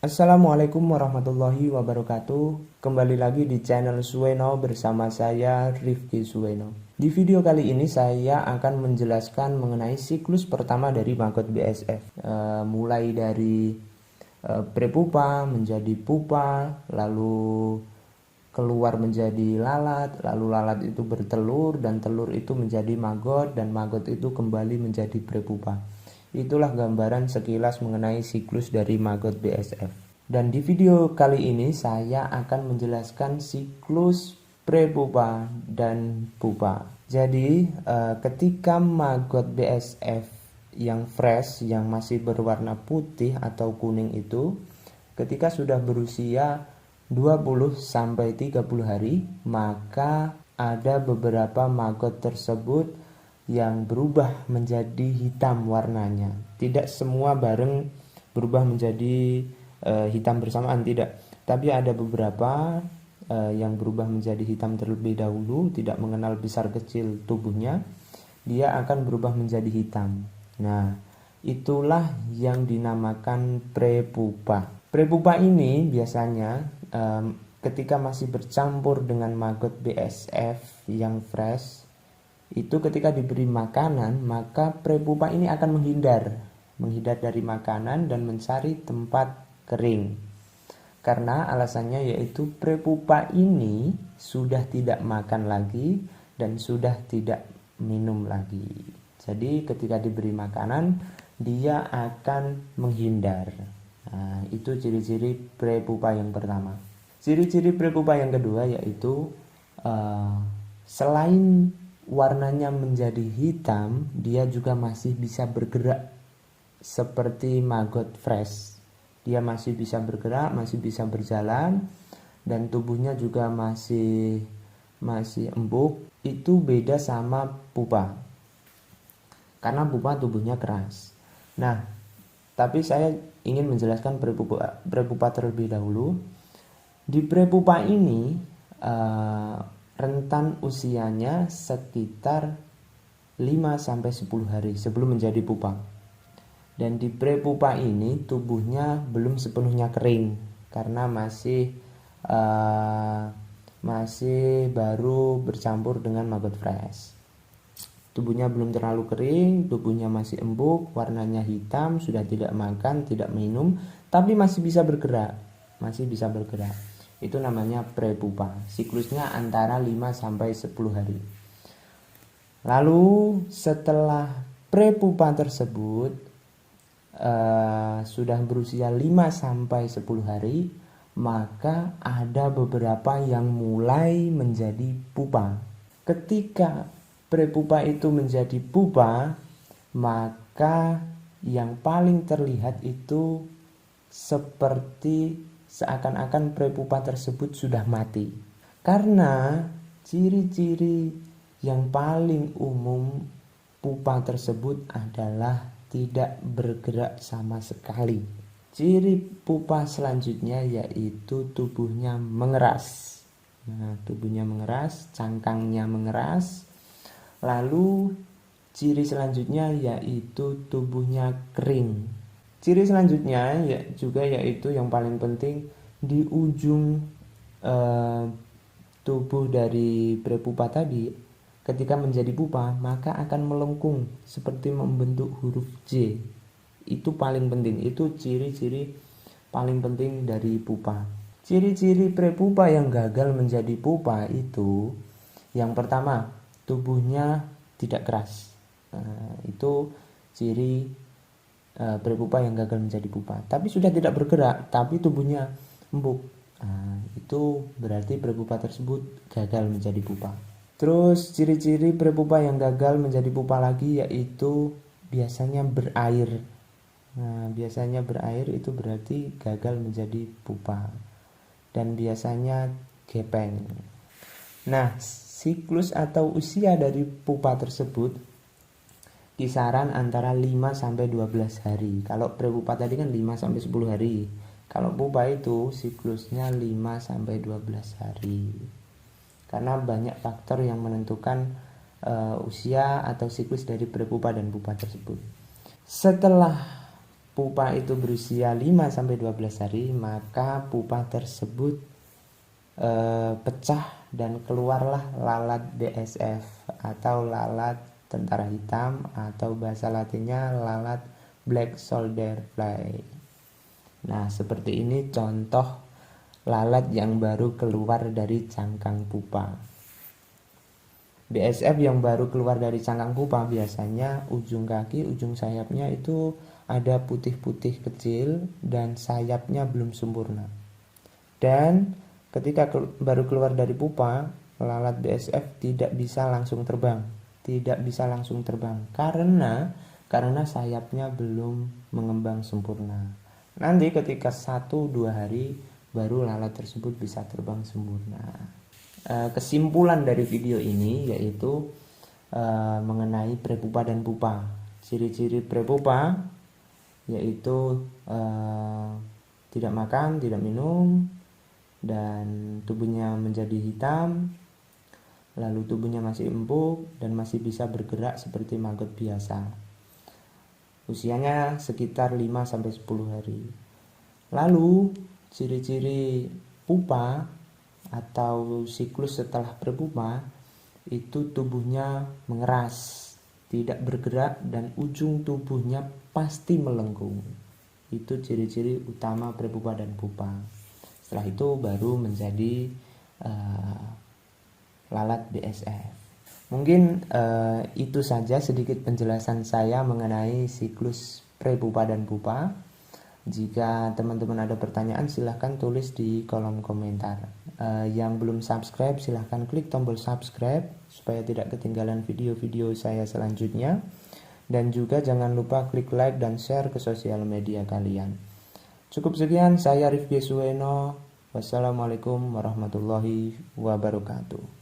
Assalamualaikum warahmatullahi wabarakatuh. Kembali lagi di channel Suweno bersama saya Rifki Suweno. Di video kali ini saya akan menjelaskan mengenai siklus pertama dari maggot BSF. Mulai dari prepupa menjadi pupa, lalu keluar menjadi lalat, lalu lalat itu bertelur dan telur itu menjadi maggot dan maggot itu kembali menjadi prepupa. Itulah gambaran sekilas mengenai siklus dari maggot BSF. Dan di video kali ini saya akan menjelaskan siklus prepupa dan pupa. Jadi ketika maggot BSF yang fresh, yang masih berwarna putih atau kuning itu, ketika sudah berusia 20-30 hari, maka ada beberapa maggot tersebut yang berubah menjadi hitam warnanya. Tidak semua bareng berubah menjadi hitam bersamaan, tidak. Tapi ada beberapa yang berubah menjadi hitam terlebih dahulu, tidak mengenal besar kecil tubuhnya, dia akan berubah menjadi hitam. Nah, itulah yang dinamakan prepupa. Prepupa ini biasanya ketika masih bercampur dengan maggot BSF yang fresh, itu ketika diberi makanan, maka prepupa ini akan menghindar dari makanan dan mencari tempat kering. Karena alasannya yaitu prepupa ini sudah tidak makan lagi dan sudah tidak minum lagi. Jadi ketika diberi makanan, dia akan menghindar. Nah, itu ciri-ciri prepupa yang pertama. Ciri-ciri prepupa yang kedua yaitu selain warnanya menjadi hitam, dia juga masih bisa bergerak seperti maggot fresh. Dia masih bisa bergerak, masih bisa berjalan, dan tubuhnya juga masih empuk. Itu beda sama pupa, karena pupa tubuhnya keras. Nah, tapi saya ingin menjelaskan prepupa terlebih dahulu. Di prepupa ini rentan usianya sekitar 5-10 hari sebelum menjadi pupa. Dan di prepupa ini tubuhnya belum sepenuhnya kering karena masih baru bercampur dengan maggot fresh. Tubuhnya belum terlalu kering, tubuhnya masih empuk, warnanya hitam, sudah tidak makan, tidak minum, tapi masih bisa bergerak. Itu namanya prepupa. Siklusnya antara 5-10 hari. Lalu setelah prepupa tersebut sudah berusia 5-10 hari, maka ada beberapa yang mulai menjadi pupa. Ketika prepupa itu menjadi pupa, maka yang paling terlihat itu seperti seakan-akan prepupa tersebut sudah mati. Karena ciri-ciri yang paling umum pupa tersebut adalah tidak bergerak sama sekali. Ciri pupa selanjutnya yaitu tubuhnya mengeras. Nah, tubuhnya mengeras, cangkangnya mengeras. Lalu ciri selanjutnya yaitu tubuhnya kering. Ciri selanjutnya yaitu yang paling penting, di ujung tubuh dari prepupa tadi ketika menjadi pupa maka akan melengkung seperti membentuk huruf J. Itu paling penting, itu ciri-ciri paling penting dari pupa. Ciri-ciri prepupa yang gagal menjadi pupa itu, yang pertama, tubuhnya tidak keras. Itu ciri prepupa yang gagal menjadi pupa. Tapi sudah tidak bergerak, tapi tubuhnya empuk. Itu berarti prepupa tersebut gagal menjadi pupa. Terus ciri-ciri prepupa yang gagal menjadi pupa lagi yaitu biasanya berair. Nah, biasanya berair itu berarti gagal menjadi pupa. Dan biasanya gepeng. Nah, siklus atau usia dari pupa tersebut kisaran antara 5-12 hari. Kalau prepupa tadi kan 5-10 hari. Kalau pupa itu siklusnya 5-12 hari. Karena banyak faktor yang menentukan usia atau siklus dari prepupa dan pupa tersebut. Setelah pupa itu berusia 5-12 hari, maka pupa tersebut pecah dan keluarlah lalat BSF atau lalat tentara hitam, atau bahasa latinnya lalat black soldier fly. Nah, seperti ini contoh lalat yang baru keluar dari cangkang pupa. BSF yang baru keluar dari cangkang pupa biasanya ujung kaki, ujung sayapnya itu ada putih-putih kecil dan sayapnya belum sempurna. Dan ketika baru keluar dari pupa, lalat BSF tidak bisa langsung terbang. Karena sayapnya belum mengembang sempurna. Nanti ketika 1-2 hari baru lalat tersebut bisa terbang sempurna. Kesimpulan dari video ini yaitu mengenai prepupa dan pupa. Ciri-ciri prepupa yaitu tidak makan, tidak minum, dan tubuhnya menjadi hitam, lalu tubuhnya masih empuk dan masih bisa bergerak seperti maggot biasa. Usianya sekitar 5-10 hari. Lalu ciri-ciri pupa atau siklus setelah prepupa itu tubuhnya mengeras, tidak bergerak, dan ujung tubuhnya pasti melengkung. Itu ciri-ciri utama prepupa dan pupa. Setelah itu baru menjadi lalat BSF. Mungkin itu saja sedikit penjelasan saya mengenai siklus prepupa dan pupa. Jika teman-teman ada pertanyaan, silahkan tulis di kolom komentar. Yang belum subscribe, silahkan klik tombol subscribe supaya tidak ketinggalan video-video saya selanjutnya. Dan juga jangan lupa klik like dan share ke sosial media kalian. Cukup sekian, saya Rifki Suweno. Wassalamualaikum warahmatullahi wabarakatuh.